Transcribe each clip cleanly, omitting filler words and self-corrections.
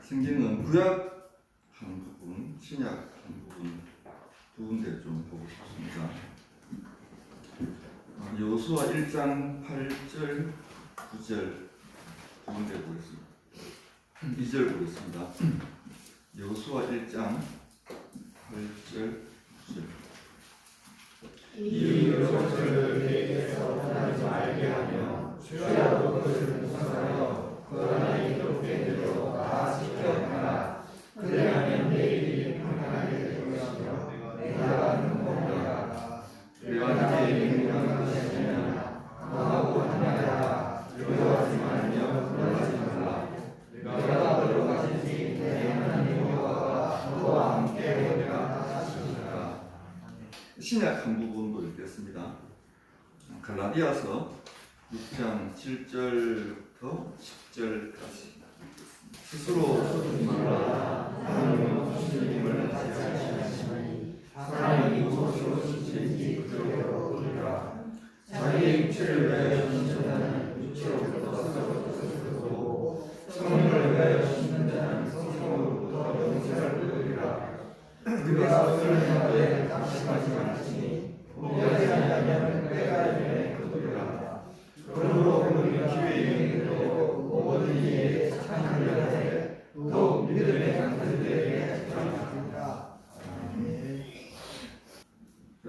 성경은 구약 한 부분, 신약 한 부분 두 군데 좀 보고 싶습니다. 여호수아 1장 8절, 9절 두 군데 보겠습니다. 2절 보겠습니다. 여호수아 1장 8절, 9절. 이 것을 내게서 떠나지 말게 하며 주야로 그것을 묵상하여 그 안에 이롭게 되도록 다 지켜가라. 그리하면 내일이 평안하게 될 것이며 내가 눈먼가 내가 나의 명령을 지키면 너하고 하나라. 두려워하지 말며 불안하지 말라. 내가 너로 가시지 내 하나님 여호와가 너와 함께 오리라 하시니라. 신약 한 부분도 읽겠습니다. 갈라디아서 6장 7절부터 10절까지. 스스로 말라. 하나님은 주님을 지하시니 사람이 무엇으로 지칠지 그대로 오리라. 자기의 육체를 위하여 신는 자는 육체로부터 썩어지고 성령을 위하여 신는 자는 성령으로부터 영생을 얻으리라. 그가 오늘 하루에 낙심하지 말지니 포기하지 아니하면 때가 이르매 거두리라. 그러므로 우리는 기회에 이르고 모든 일에 착한 일을 하되 더욱 믿음의 강들에게 집중하리라.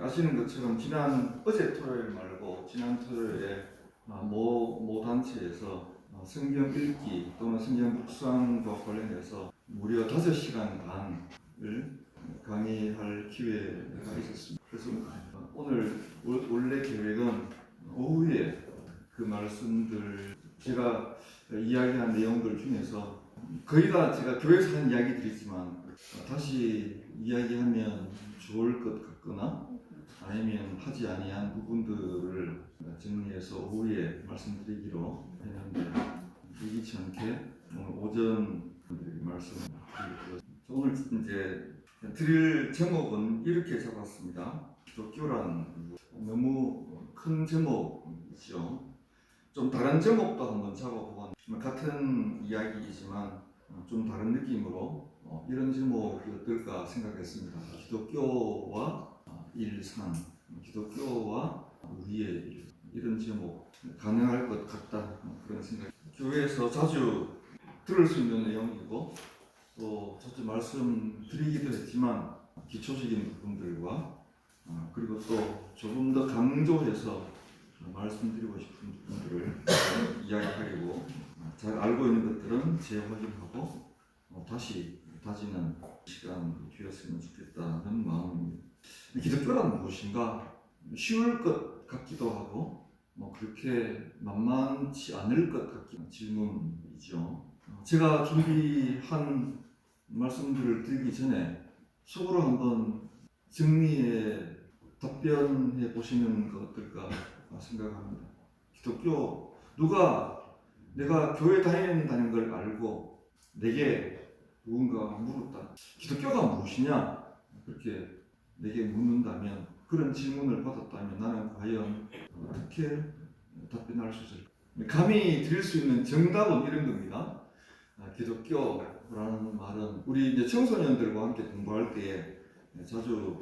아시는 것처럼 어제 토요일 말고 지난 토요일에 모 단체에서 성경 읽기 또는 성경 묵상과 관련해서 무려 5시간 반을 강의할 기회가 있었습니다. 그래서 오늘 원래 계획은 오후에 그 말씀들 제가 이야기한 내용들 중에서 거의 다 제가 교회에서 한 이야기들이지만 다시 이야기하면 좋을 것 같거나 아니면 하지 아니한 부분들을 정리해서 오후에 말씀드리기로 했는데 이기치 않게 오늘 오전 말씀드리고 오늘 이제 드릴 제목은 이렇게 잡았습니다. 기독교란 너무 큰 제목이죠. 좀 다른 제목도 한번 잡아보고 같은 이야기이지만 좀 다른 느낌으로 이런 제목이 어떨까 생각했습니다. 기독교와 일상, 기독교와 우리의 일, 이런 제목 가능할 것 같다 그런 생각. 교회에서 자주 들을 수 있는 내용이고 또 자주 말씀드리기도 했지만 기초적인 부분들과 그리고 또 조금 더 강조해서 말씀드리고 싶은 부분들을 이야기하려고 잘 알고 있는 것들은 재확인하고 다시 다지는 시간이 되었으면 좋겠다는 마음입니다. 기독교란 무엇인가? 쉬울 것 같기도 하고 그렇게 만만치 않을 것 같기도 질문이죠. 제가 준비한 말씀들을 드리기 전에 속으로 한번 정리해 답변해 보시는 것 어떨까 생각합니다. 기독교 내가 교회 다닌다는 걸 알고 내게 누군가 물었다. 기독교가 무엇이냐? 그렇게 내게 묻는다면 그런 질문을 받았다면 나는 과연 어떻게 답변할 수 있을까? 감히 드릴 수 있는 정답은 이런 겁니다. 기독교라는 말은 우리 이제 청소년들과 함께 공부할 때에 자주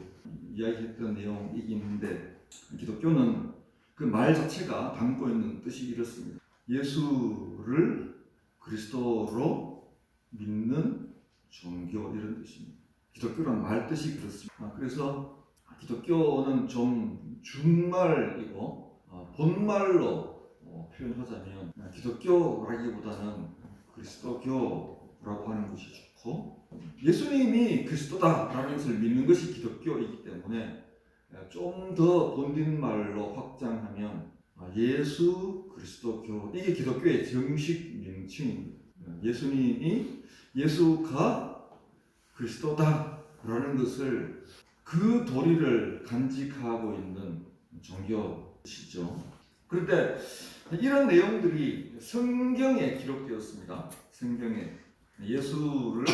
이야기했던 내용이긴 한데 기독교는 그 말 자체가 담고 있는 뜻이 이렇습니다. 예수를 그리스도로 믿는 종교 이런 뜻입니다. 기독교란 말 뜻이 그렇습니다. 그래서 기독교는 좀 준말이고 본말로 표현하자면 기독교라기보다는 그리스도교라고 하는 것이 좋고 예수님이 그리스도다라는 것을 믿는 것이 기독교이기 때문에 좀 더 본딘말로 확장하면 예수 그리스도교 이게 기독교의 정식 명칭입니다. 예수가 그리스도다라는 것을 그 도리를 간직하고 있는 종교시죠. 그런데 이런 내용들이 성경에 기록되었습니다. 성경에 예수를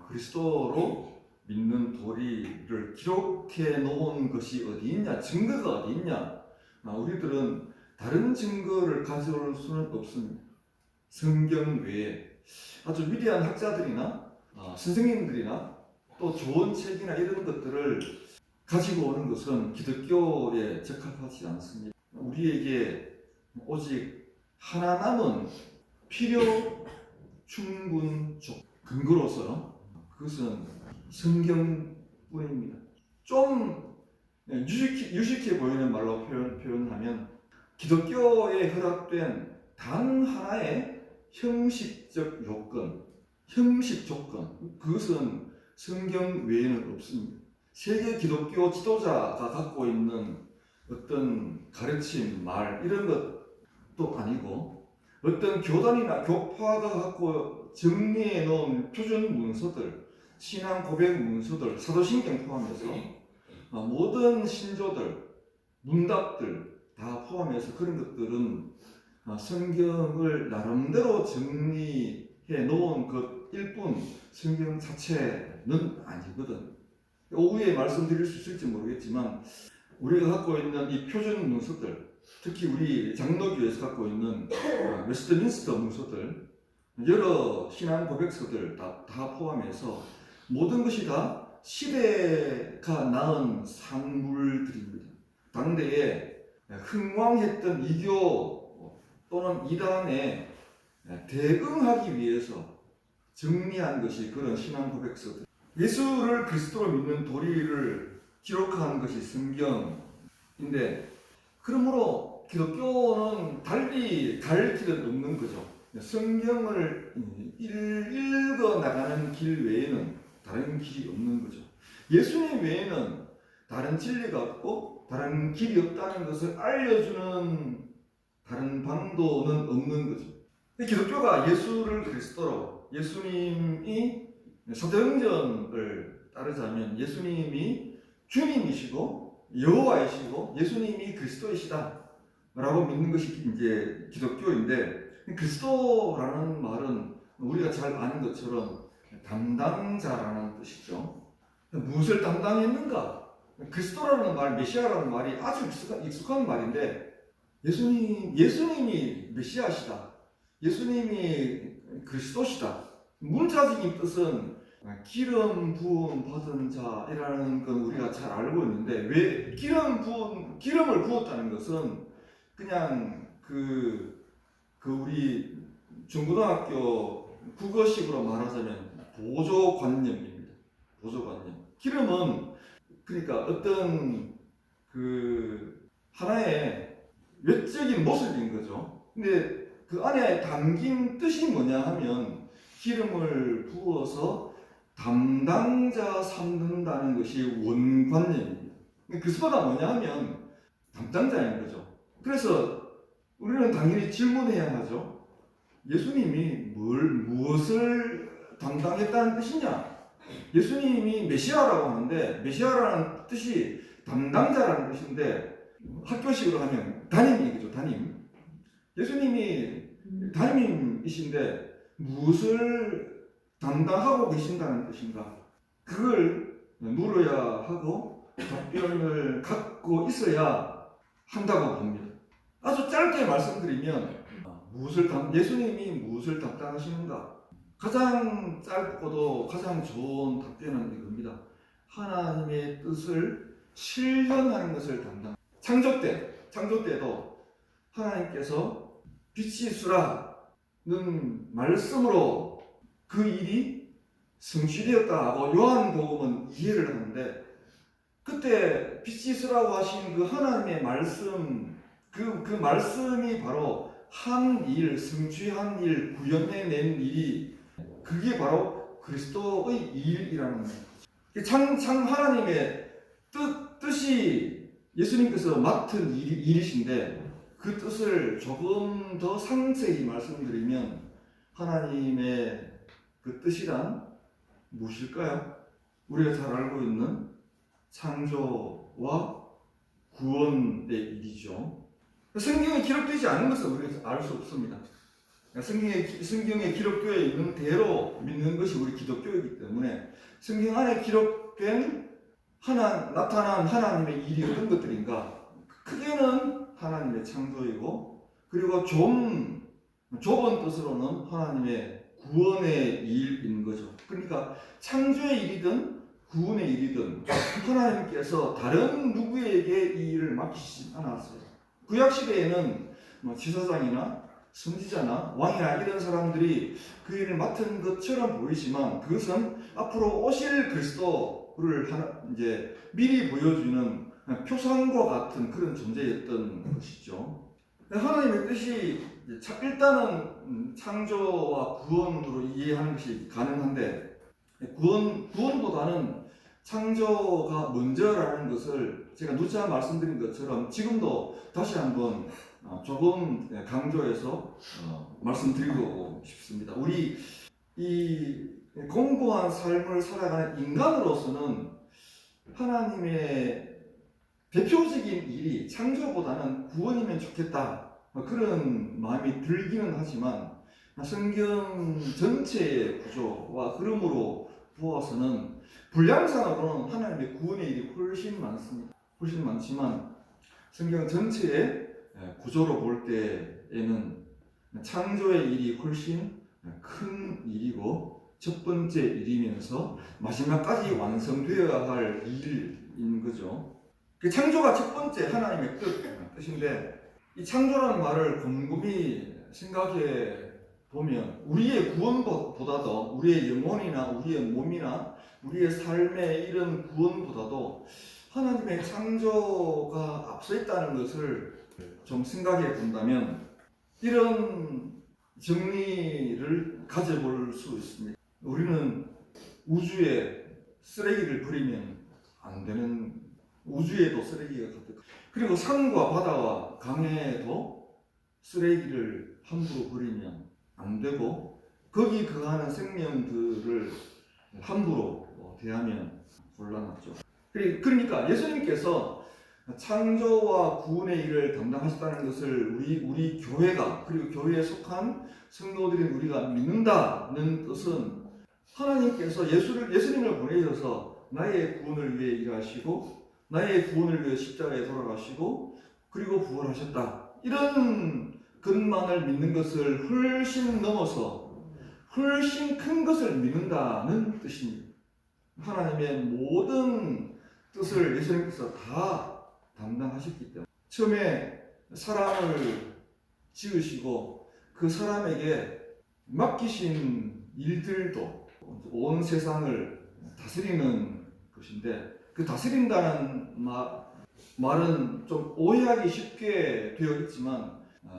그리스도로 믿는 도리를 기록해 놓은 것이 어디 있냐? 증거가 어디 있냐? 우리들은 다른 증거를 가져올 수는 없습니다. 성경 외에 아주 위대한 학자들이나 선생님들이나 또 좋은 책이나 이런 것들을 가지고 오는 것은 기독교에 적합하지 않습니다. 우리에게 오직 하나 남은 필요 충분적 근거로서 그것은 성경뿐입니다. 좀 유식해 보이는 말로 표현하면 기독교에 허락된 단 하나의 형식적 요건, 형식 조건, 그것은 성경 외에는 없습니다. 세계 기독교 지도자가 갖고 있는 어떤 가르침, 말 이런 것도 아니고 어떤 교단이나 교파가 갖고 정리해 놓은 표준 문서들, 신앙 고백 문서들, 사도신경 포함해서 모든 신조들, 문답들 다 포함해서 그런 것들은 성경을 나름대로 정리해 놓은 것일 뿐 성경 자체는 아니거든. 오후에 말씀드릴 수 있을지 모르겠지만 우리가 갖고 있는 이 표준 문서들, 특히 우리 장로교에서 갖고 있는 웨스트민스터 문서들, 여러 신앙 고백서들 다 포함해서 모든 것이 다 시대가 낳은 산물들입니다. 당대에 흥왕했던 이교 또는 이단에 대응하기 위해서 정리한 것이 그런 신앙 고백서들. 예수를 그리스도로 믿는 도리를 기록한 것이 성경인데, 그러므로 기독교는 달리 갈 길은 없는 거죠. 성경을 읽어 나가는 길 외에는 다른 길이 없는 거죠. 예수님 외에는 다른 진리가 없고 다른 길이 없다는 것을 알려주는 다른 방도는 없는 거죠. 기독교가 예수를 그리스도로, 예수님이 사도행전을 따르자면 예수님이 주님이시고 여호와이시고 예수님이 그리스도이시다 라고 믿는 것이 이제 기독교인데, 그리스도라는 말은 우리가 잘 아는 것처럼 담당자라는 뜻이죠. 무엇을 담당했는가? 그리스도라는 말, 메시아라는 말이 아주 익숙한 말인데, 예수님이 메시아시다, 예수님이 그리스도시다. 문자적인 뜻은 기름 부음 받은 자이라는 건 우리가 잘 알고 있는데, 왜 기름을 부었다는 것은 그냥 우리 중고등학교 국어식으로 말하자면 보조관념입니다. 보조관념. 기름은 그러니까 어떤 하나의 외적인 모습인 거죠. 근데 그 안에 담긴 뜻이 뭐냐 하면 기름을 부어서 담당자 삼는다는 것이 원관념입니다. 그 수가 뭐냐 하면 담당자인 거죠. 그래서 우리는 당연히 질문해야 하죠. 예수님이 무엇을 담당했다는 뜻이냐? 예수님이 메시아라고 하는데, 메시아라는 뜻이 담당자라는 뜻인데, 학교식으로 하면 담임이죠, 담임. 예수님이 담임이신데 무엇을 담당하고 계신다는 뜻인가? 그걸 물어야 하고 답변을 갖고 있어야 한다고 봅니다. 아주 짧게 말씀드리면 예수님이 무엇을 담당하시는가? 가장 짧고도 가장 좋은 답변은 이겁니다. 하나님의 뜻을 실현하는 것을 담당. 창조 때도 하나님께서 빛이 있으라는 말씀으로 그 일이 성취되었다 하고 요한복음은 이해를 하는데, 그때 빛이 있으라고 하신 그 하나님의 말씀, 그 말씀이 바로 한 일, 성취한 일, 구현해낸 일이, 그게 바로 그리스도의 일이라는 거죠. 하나님의 뜻이 예수님께서 맡은 일이신데, 그 뜻을 조금 더 상세히 말씀드리면 하나님의 그 뜻이란 무엇일까요? 우리가 잘 알고 있는 창조와 구원의 일이죠. 성경에 기록되지 않은 것은 우리가 알 수 없습니다. 성경에 기록되어 있는 대로 믿는 것이 우리 기독교이기 때문에 성경 안에 기록된 나타난 하나님의 일이 어떤 것들인가? 크게는 하나님의 창조이고, 그리고 좀 좁은 뜻으로는 하나님의 구원의 일인 거죠. 그러니까 창조의 일이든 구원의 일이든 하나님께서 다른 누구에게 이 일을 맡기시지 않았어요. 구약 시대에는 지사장이나 선지자나 왕이나 이런 사람들이 그 일을 맡은 것처럼 보이지만 그것은 앞으로 오실 그리스도를 이제 미리 보여주는 표상과 같은 그런 존재였던 것이죠. 하나님의 뜻이 일단은 창조와 구원으로 이해하는 것이 가능한데 구원보다는 창조가 먼저라는 것을 제가 누차 말씀드린 것처럼 지금도 다시 한번 조금 강조해서 말씀드리고 싶습니다. 우리 이 공고한 삶을 살아가는 인간으로서는 하나님의 대표적인 일이 창조보다는 구원이면 좋겠다 그런 마음이 들기는 하지만 성경 전체의 구조와 흐름으로 보아서는 분량상으로는 하나님의 구원의 일이 훨씬 많습니다. 훨씬 많지만 성경 전체의 구조로 볼 때에는 창조의 일이 훨씬 큰 일이고 첫 번째 일이면서 마지막까지 완성되어야 할 일인 거죠. 그 창조가 첫 번째 하나님의 뜻인데 이 창조라는 말을 곰곰이 생각해 보면 우리의 구원보다도 우리의 영혼이나 우리의 몸이나 우리의 삶의 이런 구원보다도 하나님의 창조가 앞서 있다는 것을 좀 생각해 본다면 이런 정리를 가져볼 수 있습니다. 우리는 우주에 쓰레기를 버리면 안 되는, 우주에도 쓰레기가 가득, 그리고 산과 바다와 강에도 쓰레기를 함부로 버리면 안 되고 거기 거하는 생명들을 함부로 대하면 곤란하죠. 그러니까 예수님께서 창조와 구원의 일을 담당하셨다는 것을 우리 교회가 그리고 교회에 속한 성도들인 우리가 믿는다는 뜻은 하나님께서 예수님을 보내셔서 나의 구원을 위해 일하시고 나의 구원을 위해 십자가에 돌아가시고 그리고 부활하셨다. 이런 것만을 믿는 것을 훨씬 넘어서 훨씬 큰 것을 믿는다는 뜻입니다. 하나님의 모든 뜻을 예수님께서 다 담당하셨기 때문에 처음에 사람을 지으시고 그 사람에게 맡기신 일들도 온 세상을 다스리는 것인데 그 다스린다는 말은 좀 오해하기 쉽게 되어 있지만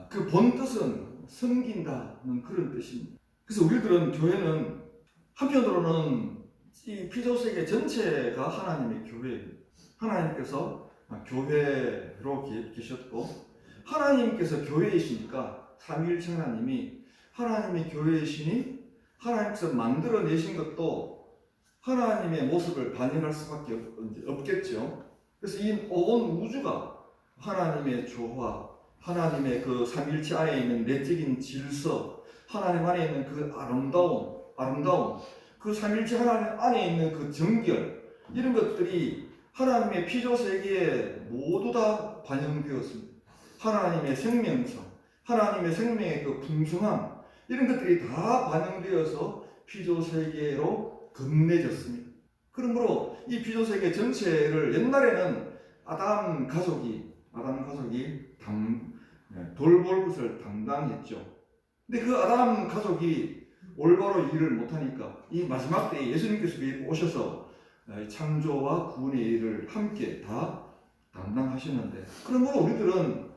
그 본 뜻은 섬긴다는 그런 뜻입니다. 그래서 우리들은 교회는 한편으로는 이 피조세계 전체가 하나님의 교회입니다. 하나님께서 교회로 계셨고 하나님께서 교회이시니까 삼위일체 하나님이 하나님의 교회이시니 하나님께서 만들어내신 것도 하나님의 모습을 반영할 수밖에 없겠죠. 그래서 이 온 우주가 하나님의 조화, 하나님의 그 삼위일체 안에 있는 내적인 질서, 하나님 안에 있는 그 아름다움, 그 삼위일체 하나님 안에 있는 그 정결, 이런 것들이 하나님의 피조세계에 모두 다 반영되었습니다. 하나님의 생명성, 하나님의 생명의 그 풍성함, 이런 것들이 다 반영되어서 피조세계로 건네졌습니다. 그러므로 이 피조세계 전체를 옛날에는 아담 가족이 돌볼 것을 담당했죠. 근데 그 아담 가족이 올바로 일을 못하니까 이 마지막 때에 예수님께서 오셔서 창조와 구원의 일을 함께 다 담당하셨는데, 그러므로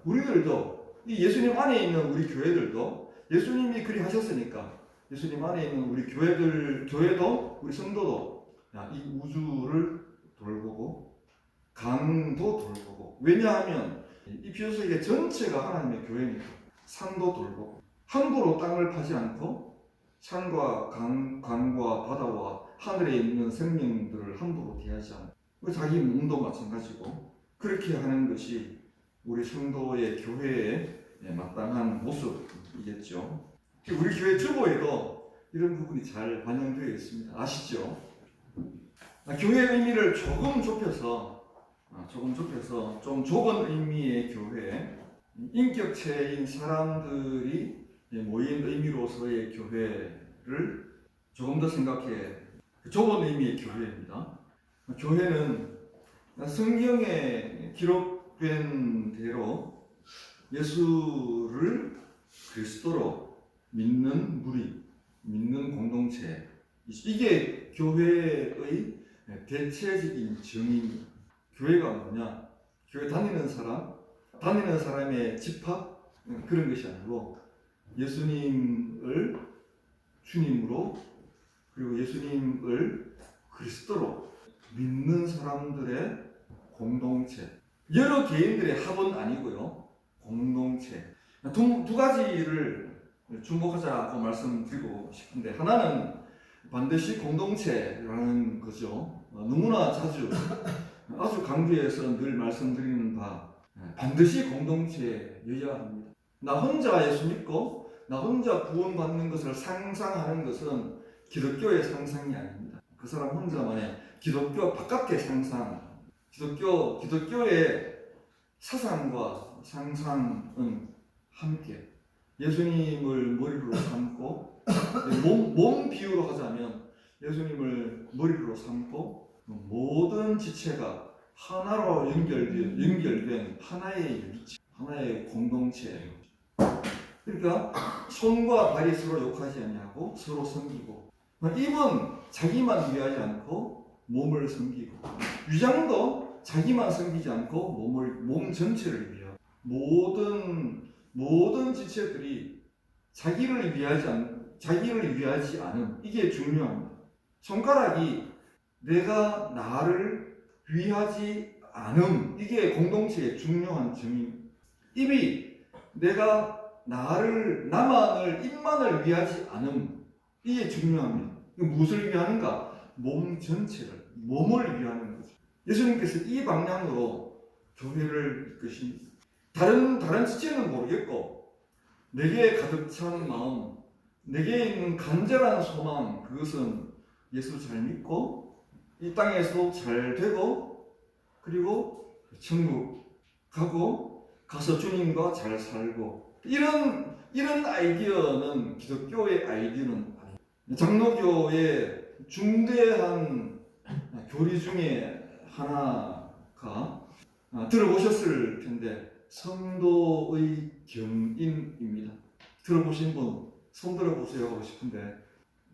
우리들도 이 예수님 안에 있는 우리 교회들도 예수님이 그리 하셨으니까 예수님 안에 있는 우리 교회도 우리 성도도 이 우주를 돌보고 강도 돌보고, 왜냐하면 이 피조세계 전체가 하나님의 교회니까 산도 돌보고 함부로 땅을 파지 않고 산과 강과 바다와 하늘에 있는 생명들을 함부로 대하지 않고 자기 몸도 마찬가지고 그렇게 하는 것이 우리 성도의 교회에 마땅한 모습이겠죠. 우리 교회 주보에도 이런 부분이 잘 반영되어 있습니다. 아시죠? 교회의 의미를 조금 좁혀서 좀 좁은 의미의 교회, 인격체인 사람들이 모인 의미로서의 교회를 교회를 조금 더 생각해 좁은 의미의 교회입니다. 교회는 성경에 기록된 대로 예수를 그리스도로 믿는 무리, 믿는 공동체, 이게 교회의 대체적인 정의입니다. 교회가 뭐냐? 교회 다니는 사람의 집합 그런 것이 아니고 예수님을 주님으로 그리고 예수님을 그리스도로 믿는 사람들의 공동체. 여러 개인들의 합은 아니고요. 공동체. 두 가지를 주목하자고 말씀드리고 싶은데, 하나는 반드시 공동체라는 거죠. 너무나 자주 아주 강조해서 늘 말씀드리는 바, 반드시 공동체여야 합니다. 나 혼자 예수 믿고 나 혼자 구원받는 것을 상상하는 것은 기독교의 상상이 아닙니다. 그 사람 혼자만의 기독교 바깥의 상상, 기독교의 사상과 상상은 함께 예수님을 머리로 삼고 몸 비유로 하자면 예수님을 머리로 삼고 모든 지체가 하나로 연결된 하나의 유리체, 하나의 공동체예요. 그러니까 손과 발이 서로 욕하지 아니하고 서로 섬기고, 입은 자기만 위하지 않고 몸을 섬기고, 위장도 자기만 섬기지 않고 몸 전체를 위하고, 모든 지체들이 자기를 위하지 않음, 이게 중요합니다. 손가락이 내가 나를 위하지 않음, 이게 공동체의 중요한 정의입니다. 입이 내가 입만을 위하지 않음, 이게 중요합니다. 무엇을 위하는가? 몸 전체를, 몸을 위하는 거죠. 예수님께서 이 방향으로 교회를 이끄십니다. 다른 지체는 모르겠고, 내게 가득 찬 마음, 내게 있는 간절한 소망, 그것은 예수 잘 믿고 이 땅에서도 잘 되고, 그리고 천국 가서 주님과 잘 살고, 이런 아이디어는 기독교의 아이디어는 아니에요. 장로교의 중대한 교리 중에 하나가 들어보셨을 텐데 성도의 견인입니다. 들어보신 분 손 들어보세요 하고 싶은데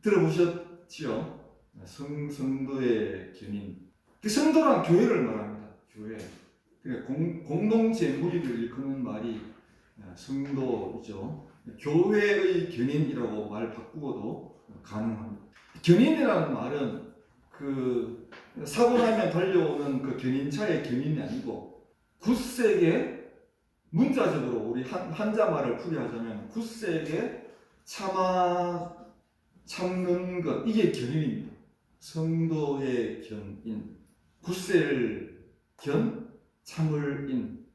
들어보셨지요? 성도의 견인. 그 성도란 교회를 말합니다. 교회. 공동체 무리를 일컫는 말이 성도이죠. 교회의 견인이라고 말 바꾸어도 가능합니다. 견인이라는 말은 그 사고 나면 달려오는 그 견인차의 견인이 아니고, 굳세게 문자적으로 우리 한자말을 풀이하자면 굳세게 참는 것, 이게 견인입니다. 성도의 견인, 굳셀 견, 참을 인.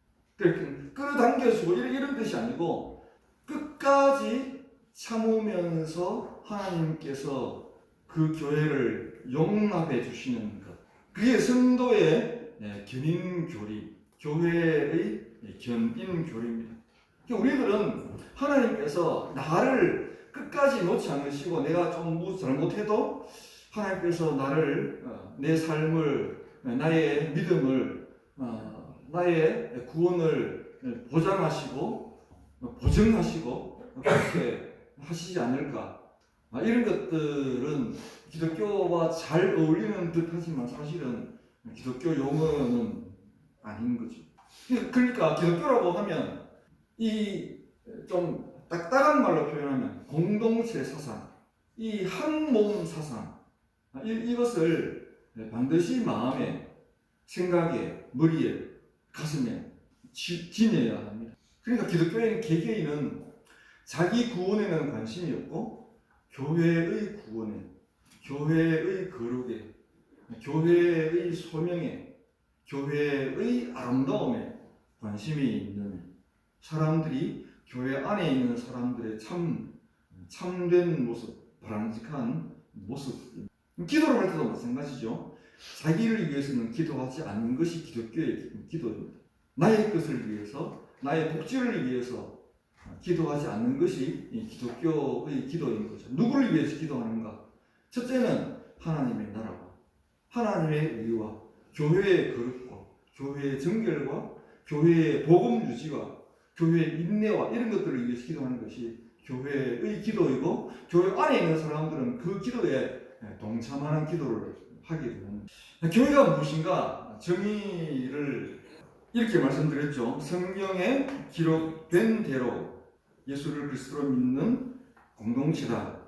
끌어당겨주고 이런 뜻이 아니고 끝까지 참으면서 하나님께서 그 교회를 용납해 주시는 것, 그게 성도의 견인 교리, 교회의 견인 교리입니다. 우리들은 하나님께서 나를 끝까지 놓지 않으시고, 내가 좀 잘못해도 하나님께서 나를, 내 삶을, 나의 믿음을, 나의 구원을 보장하시고 그렇게 하시지 않을까. 이런 것들은 기독교와 잘 어울리는 듯 하지만 사실은 기독교 용어는 아닌 거죠. 그러니까 기독교라고 하면 이 좀 딱딱한 말로 표현하면 공동체 사상, 이 한 몸 사상, 이것을 반드시 마음에, 생각에, 머리에, 가슴에 지녀야 합니다. 그러니까 기독교인 개개인은 자기 구원에는 관심이 없고 교회의 구원에, 교회의 거룩에, 교회의 소명에, 교회의 아름다움에 관심이 있는 사람들이 교회 안에 있는 사람들의 참된 모습, 바람직한 모습. 기도를 할 때도 마찬가지죠. 자기를 위해서는 기도하지 않는 것이 기독교의 기도입니다. 나의 것을 위해서, 나의 복지를 위해서 기도하지 않는 것이 이 기독교의 기도인 거죠. 누구를 위해서 기도하는가? 첫째는 하나님의 나라와 하나님의 의와 교회의 거룩과 교회의 정결과 교회의 복음 유지와 교회의 인내와 이런 것들을 위해서 기도하는 것이 교회의 기도이고, 교회 안에 있는 사람들은 그 기도에 동참하는 기도를 하게 되는. 교회가 무엇인가? 정의를 이렇게 말씀드렸죠. 성경에 기록된 대로 예수를 그리스도로 믿는 공동체다.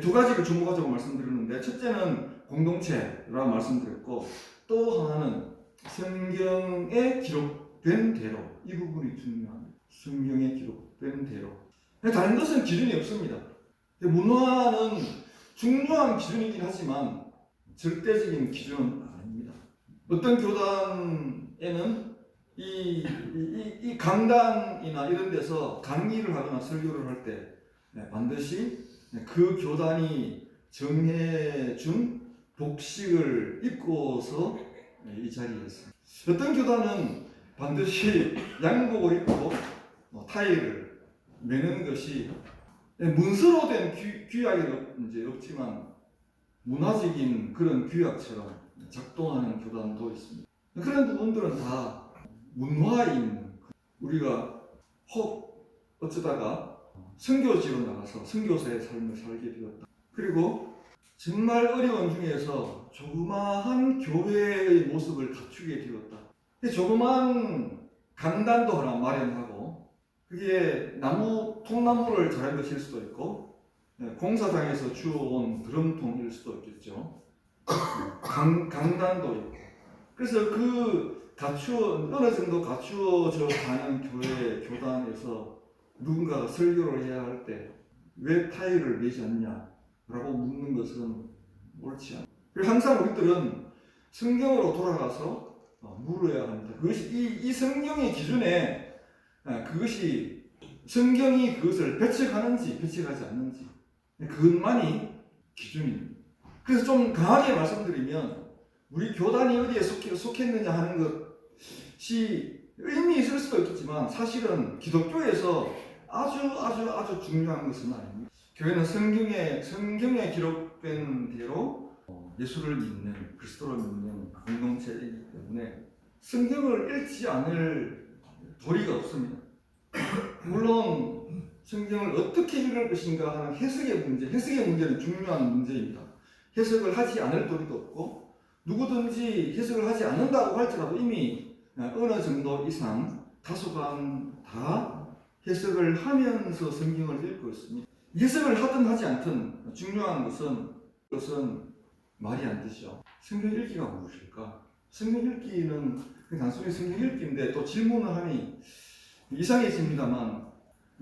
두 가지를 주목하자고 말씀드렸는데, 첫째는 공동체라고 말씀드렸고, 또 하나는 성경에 기록된 대로. 이 부분이 중요합니다. 성경에 기록된 대로. 다른 것은 기준이 없습니다. 문화는 중요한 기준이긴 하지만 절대적인 기준은 아닙니다. 어떤 교단에는 이 강단이나 이런 데서 강의를 하거나 설교를 할 때 반드시 그 교단이 정해준 복식을 입고서 이 자리에 있습니다. 어떤 교단은 반드시 양복을 입고 타이를 매는 것이 문서로 된 규약이 이제 없지만 문화적인 그런 규약처럼 작동하는 교단도 있습니다. 그런 부분들은 다 문화인, 우리가 혹 어쩌다가 선교지로 나가서 선교사의 삶을 살게 되었다. 그리고 정말 어려운 중에서 조그마한 교회의 모습을 갖추게 되었다. 조그마한 강단도 하나 마련하고, 그게 통나무를 자른 것일 수도 있고, 공사장에서 주워온 드럼통일 수도 있겠죠. 강단도 있고. 그래서 어느 정도 갖추어져 가는 교단에서 누군가가 설교를 해야 할 때 왜 타일을 매지 않냐라고 묻는 것은 옳지 않아요. 그리고 항상 우리들은 성경으로 돌아가서 물어야 합니다. 그것이 이 성경의 기준에 그것이 성경이 그것을 배척하는지 배척하지 않는지, 그것만이 기준입니다. 그래서 좀 강하게 말씀드리면, 우리 교단이 어디에 속했느냐 하는 것이 의미 있을 수도 있겠지만 사실은 기독교에서 아주 중요한 것은 아닙니다. 교회는 성경에 기록된 대로 예수를 믿는, 그리스도를 믿는 공동체이기 때문에 성경을 읽지 않을 도리가 없습니다. 물론 성경을 어떻게 읽을 것인가 하는 해석의 문제는 중요한 문제입니다. 해석을 하지 않을 도리도 없고, 누구든지 해석을 하지 않는다고 할지라도 이미 어느 정도 이상 다소간 다 해석을 하면서 성경을 읽고 있습니다. 해석을 하든 하지 않든 중요한 것은 말이 안 되죠. 성경 읽기가 무엇일까? 성경 읽기는 단순히 성경 읽기인데 또 질문을 하니 이상해집니다만,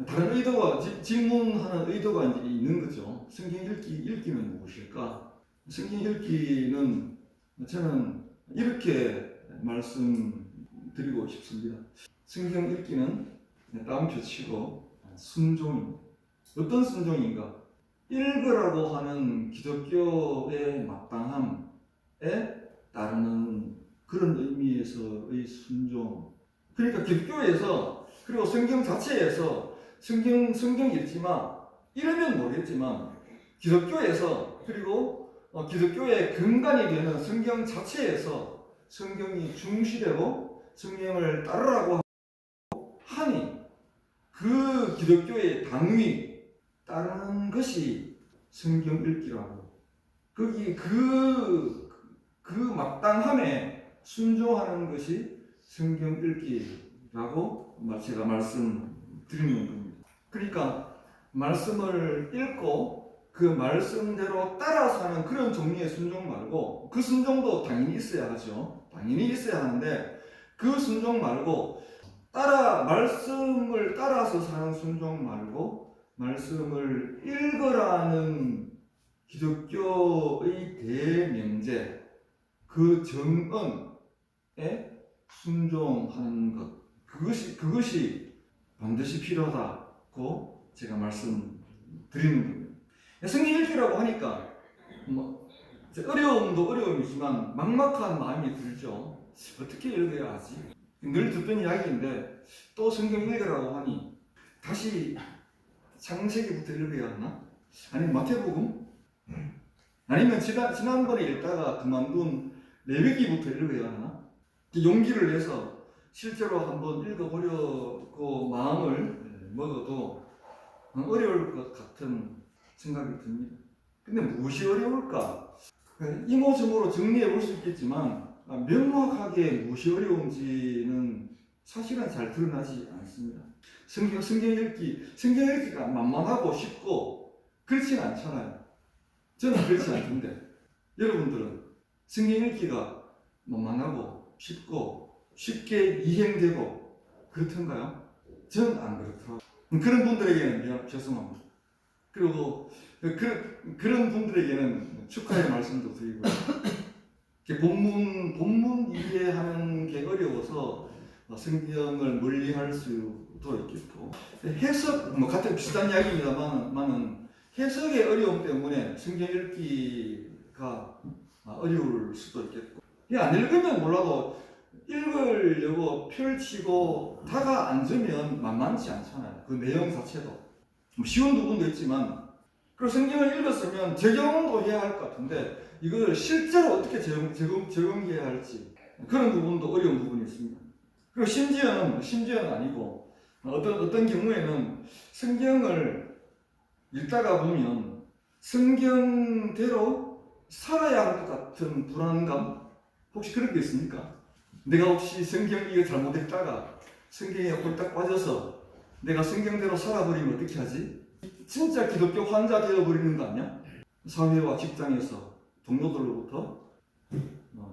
다른 질문하는 의도가 이제 있는 거죠. 성경 읽기는 무엇일까? 성경 읽기는 저는 이렇게 말씀드리고 싶습니다. 성경 읽기는 다음 표치고 순종입니다. 어떤 순종인가? 읽으라고 하는 기독교의 마땅함에 따르는 그런 의미에서의 순종. 그러니까 기독교에서, 그리고 성경 자체에서, 성경 읽지만 이러면 모르겠지만 기독교에서, 그리고 기독교의 근간이 되는 성경 자체에서 성경이 중시되고 성경을 따르라고 하니 그 기독교의 당위 따르는 것이 성경 읽기라고, 거기 그 마땅함에 순종하는 것이 성경 읽기라고 제가 말씀드리는 겁니다. 그러니까 말씀을 읽고 그 말씀대로 따라 사는 그런 종류의 순종 말고, 그 순종도 당연히 있어야 하죠. 당연히 있어야 하는데, 그 순종 말고 말씀을 따라서 사는 순종 말고, 말씀을 읽으라는 기독교의 대명제, 그 정언에 순종하는 것, 그것이 반드시 필요하다고 제가 말씀드리는 겁니다. 성경 읽기라고 하니까 어려움도 어려움이지만 막막한 마음이 들죠. 어떻게 읽어야 하지? 늘 듣던 이야기인데 또 성경 읽으라고 하니 다시 창세기부터 읽어야 하나? 아니면 마태복음? 아니면 지난번에 읽다가 그만둔 레위기부터 읽어야 하나? 용기를 내서 실제로 한번 읽어보려고 마음을 먹어도 어려울 것 같은 생각이 듭니다. 근데 무엇이 어려울까? 이모저모로 정리해 볼 수 있겠지만 명확하게 무엇이 어려운지는 사실은 잘 드러나지 않습니다. 성경 읽기가 만만하고 쉽고 그렇진 않잖아요. 저는 그렇지 않던데 여러분들은 성경 읽기가 만만하고 쉽고 쉽게 이행되고 그렇던가요? 저는 안 그렇더라고요. 그런 분들에게는 죄송합니다. 그리고 그런 분들에게는 축하의 말씀도 드리고 본문 이해하는 게 어려워서 성경을 멀리할 수도 있겠고 해석 같은 비슷한 이야기입니다만은 해석의 어려움 때문에 성경 읽기가 어려울 수도 있겠고 안 읽으면 몰라도 읽으려고 펼치고 다가 앉으면 만만치 않잖아요. 그 내용 자체도 쉬운 부분도 있지만 그리고 성경을 읽었으면 적용도 해야 할 것 같은데 이걸 실제로 어떻게 적용해야 할지 그런 부분도 어려운 부분이 있습니다. 그리고 심지어는 아니고 어떤 경우에는 성경을 읽다가 보면 성경대로 살아야 할 것 같은 불안감 혹시 그런 게 있습니까? 내가 혹시 성경 이거 잘못 읽다가 성경에 홀딱 빠져서 내가 성경대로 살아버리면 어떻게 하지? 진짜 기독교 환자 되어버리는 거 아니야? 사회와 직장에서 동료들로부터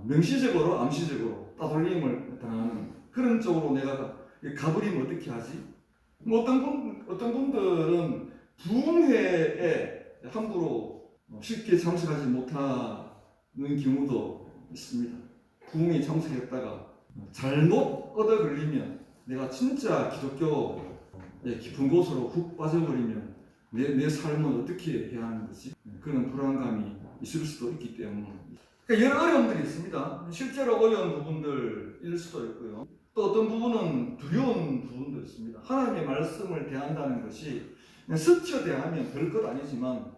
명시적으로 암시적으로 따돌림을 당하는 그런 쪽으로 내가 가버리면 어떻게 하지? 어떤 분들은 부흥회에 함부로 쉽게 참석하지 못하는 경우도 있습니다. 부흥에 참석했다가 잘못 얻어 걸리면 내가 진짜 기독교의 깊은 곳으로 훅 빠져버리면 내 삶은 어떻게 해야 하는 거지? 그런 불안감이 있을 수도 있기 때문에 그러니까 여러 어려움들이 있습니다. 실제로 어려운 부분들일 수도 있고요. 또 어떤 부분은 두려운 부분도 있습니다. 하나님의 말씀을 대한다는 것이 그냥 스쳐 대하면 별것 아니지만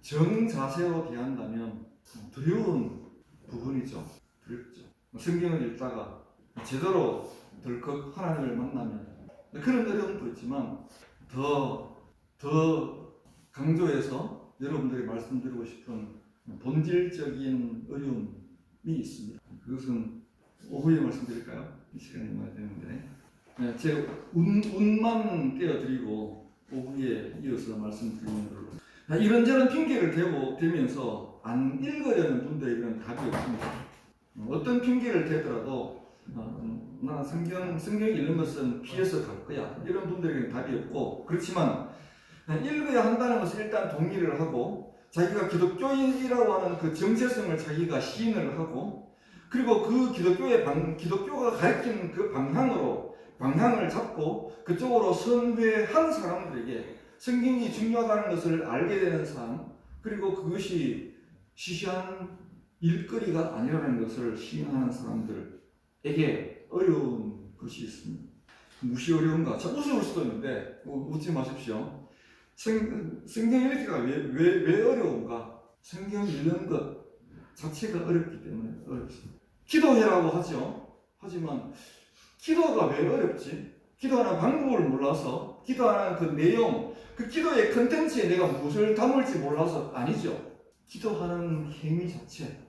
정자세로 대한다면 두려운 부분이죠. 두렵죠. 성경을 읽다가 제대로 덜컥 하나님을 만나면 그런 어려움도 있지만 더 강조해서 여러분들이 말씀드리고 싶은 본질적인 어려움이 있습니다. 그것은 오후에 말씀드릴까요? 이 시간이 얼마 되는데 제 운만 떼어드리고 오후에 이어서 말씀드리는 걸로 이런저런 핑계를 대면서 안 읽으려는 분들에게는 답이 없습니다. 어떤 핑계를 대더라도 나 성경 읽는 것은 피해서 갈 거야 이런 분들에게는 답이 없고 그렇지만 읽어야 한다는 것을 일단 동의를 하고 자기가 기독교인이라고 하는 그 정체성을 자기가 시인을 하고 그리고 그 기독교가 가르치는 그 방향을 잡고 그쪽으로 선회한 사람들에게 성경이 중요하다는 것을 알게 되는 사람 그리고 그것이 시시한 일거리가 아니라는 것을 시인하는 사람들에게 어려운 것이 있습니다. 무엇이 어려운가? 웃을 수도 있는데 웃지 마십시오. 성경 읽기가 왜 어려운가? 성경 읽는 것 자체가 어렵기 때문에 어렵습니다. 기도해라고 하죠. 하지만 기도가 왜 어렵지? 기도하는 방법을 몰라서 기도하는 그 내용, 그 기도의 컨텐츠에 내가 무엇을 담을지 몰라서 아니죠. 기도하는 행위 자체,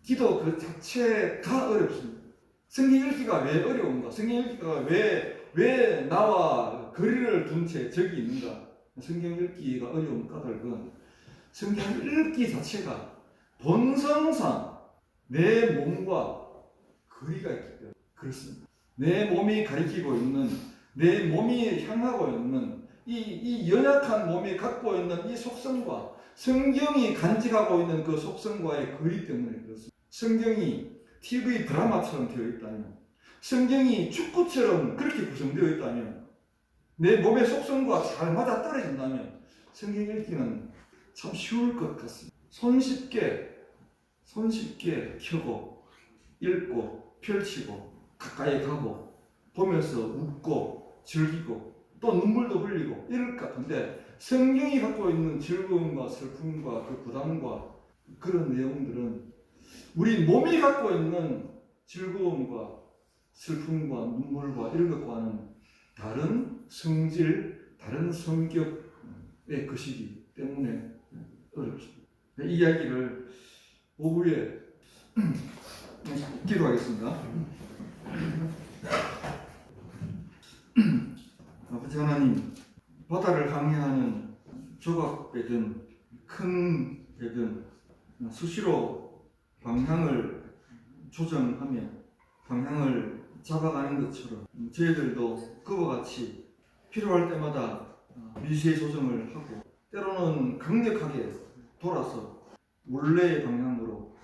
기도 그 자체가 어렵습니다. 성경 읽기가 왜 어려운가? 성경 읽기가 왜 나와 거리를 둔 채 저기 있는가? 성경 읽기가 어려운 까닭은 성경 읽기 자체가 본성상 내 몸과 거리가 있기 때문에 그렇습니다. 내 몸이 가리키고 있는 내 몸이 향하고 있는 이 연약한 몸이 갖고 있는 이 속성과 성경이 간직하고 있는 그 속성과의 거리 때문에 그렇습니다. 성경이 TV 드라마처럼 되어 있다면 성경이 축구처럼 그렇게 구성되어 있다면 내 몸의 속성과 잘 맞아 떨어진다면 성경 읽기는 참 쉬울 것 같습니다. 손쉽게 켜고 읽고 펼치고 가까이 가고 보면서 웃고 즐기고 또 눈물도 흘리고 이럴 것 같은데 성경이 갖고 있는 즐거움과 슬픔과 그 부담과 그런 내용들은 우리 몸이 갖고 있는 즐거움과 슬픔과 눈물과 이런 것과는 다른 성질, 다른 성격의 것이기 때문에 어렵습니다. 이 이야기를 오후에 기도하겠습니다. 아버지 하나님, 바다를 항해하는 조각배든 큰 배든 수시로 방향을 조정하며 방향을 잡아가는 것처럼 저희들도 그와 같이 필요할 때마다 미세 조정을 하고 때로는 강력하게 돌아서 원래의 방향으로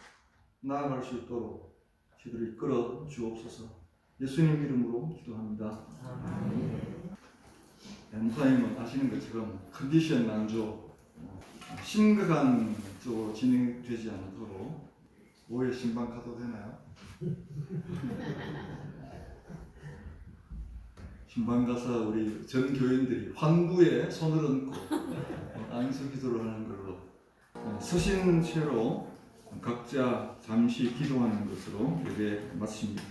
나아갈 수 있도록 저희들을 이끌어 주옵소서. 예수님 이름으로 기도합니다. 목사님은 아시는 것처럼 컨디션 난조, 심각한 쪽으로 진행되지 않도록 5회 신방 가도 되나요? 신방 가서 우리 전 교인들이 환부에 손을 얹고 안수 기도를 하는 걸로 서신 채로 각자 잠시 기도하는 것으로 예배 마칩니다.